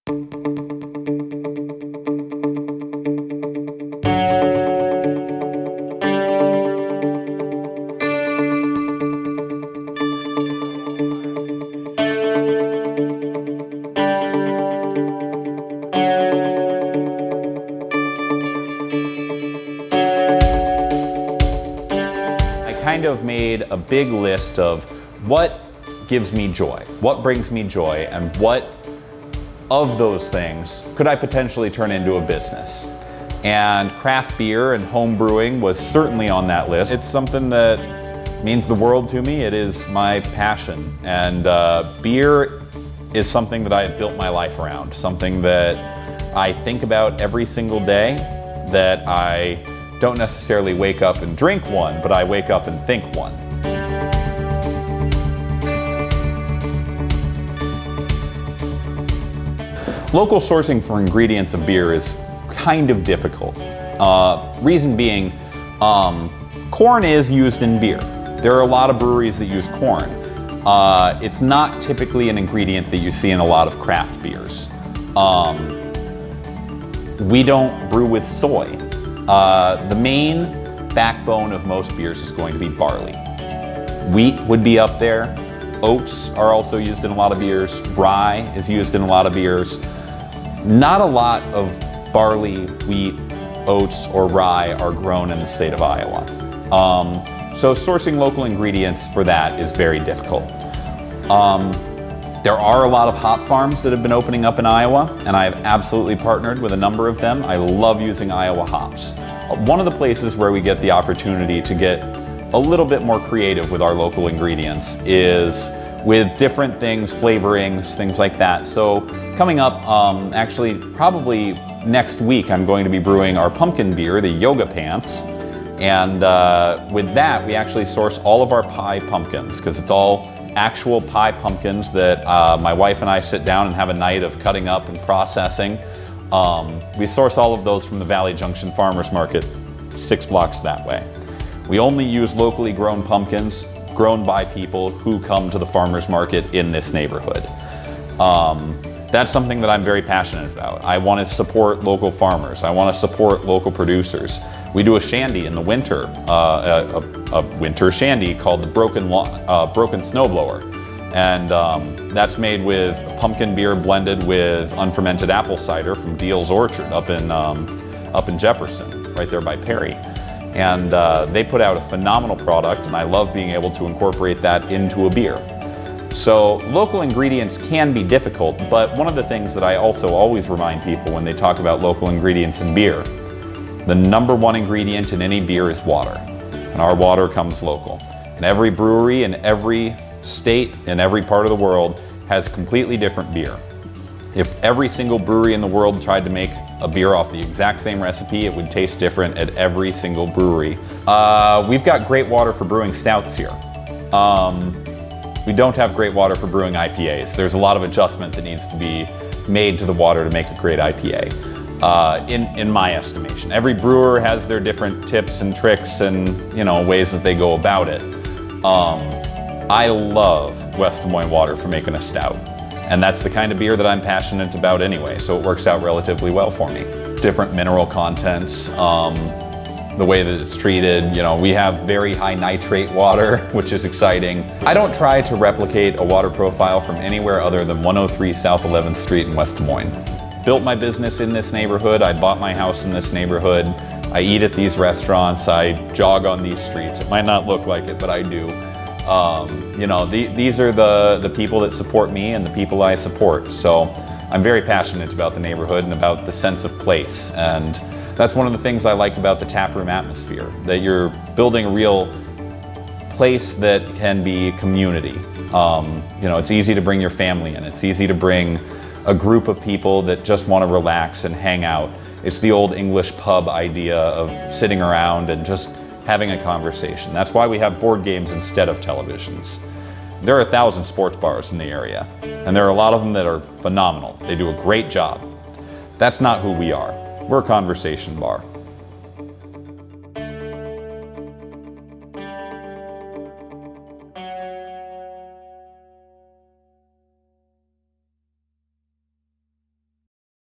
Kind of made a big list of what gives me joy, what brings me joy, and what of those things could I potentially turn into a business. And craft beer and home brewing was certainly on that list. It's something that means the world to me. It is my passion, and beer is something that I have built my life around, something that I think about every single day, that I don't necessarily wake up and drink one, but I wake up and think one. Local sourcing for ingredients of beer is kind of difficult. Reason being, corn is used in beer. There are a lot of breweries that use corn. It's not typically an ingredient that you see in a lot of craft beers. We don't brew with soy. The main backbone of most beers is going to be barley. Wheat would be up there. Oats are also used in a lot of beers. Rye is used in a lot of beers. Not a lot of barley, wheat, oats, or rye are grown in the state of Iowa. So sourcing local ingredients for that is very difficult. There are a lot of hop farms that have been opening up in Iowa, and I have absolutely partnered with a number of them. I love using Iowa hops. One of the places where we get the opportunity to get a little bit more creative with our local ingredients is with different things, flavorings, things like that. So coming up, actually probably next week, I'm going to be brewing our pumpkin beer, the Yoga Pants. And with that, we actually source all of our pie pumpkins, because it's all actual pie pumpkins that my wife and I sit down and have a night of cutting up and processing. We source all of those from the Valley Junction Farmers Market, 6 blocks that way. We only use locally grown pumpkins grown by people who come to the farmers market in this neighborhood. That's something that I'm very passionate about. I want to support local farmers. I want to support local producers. We do a shandy in the winter, a winter shandy called the Broken Snowblower. And that's made with pumpkin beer blended with unfermented apple cider from Deal's Orchard up in Jefferson, right there by Perry. And they put out a phenomenal product, and I love being able to incorporate that into a beer. So local ingredients can be difficult, but one of the things that I also always remind people when they talk about local ingredients in beer, the #1 ingredient in any beer is water, and our water comes local. And every brewery in every state in every part of the world has completely different beer. If every single brewery in the world tried to make a beer off the exact same recipe, it would taste different at every single brewery. We've got great water for brewing stouts here. We don't have great water for brewing IPAs. There's a lot of adjustment that needs to be made to the water to make a great IPA. In my estimation, every brewer has their different tips and tricks and ways that they go about it. I love West Des Moines water for making a stout, and that's the kind of beer that I'm passionate about anyway, so it works out relatively well for me. Different mineral contents, the way that it's treated. We have very high nitrate water, which is exciting. I don't try to replicate a water profile from anywhere other than 103 South 11th Street in West Des Moines. Built my business in this neighborhood. I bought my house in this neighborhood. I eat at these restaurants. I jog on these streets. It might not look like it, but I do. These are the people that support me and the people I support. So I'm very passionate about the neighborhood and about the sense of place. And that's one of the things I like about the taproom atmosphere, that you're building a real place that can be community. It's easy to bring your family in. It's easy to bring a group of people that just want to relax and hang out. It's the old English pub idea of sitting around and just having a conversation. That's why we have board games instead of televisions. There are 1,000 sports bars in the area, and there are a lot of them that are phenomenal. They do a great job. That's not who we are. We're a conversation bar.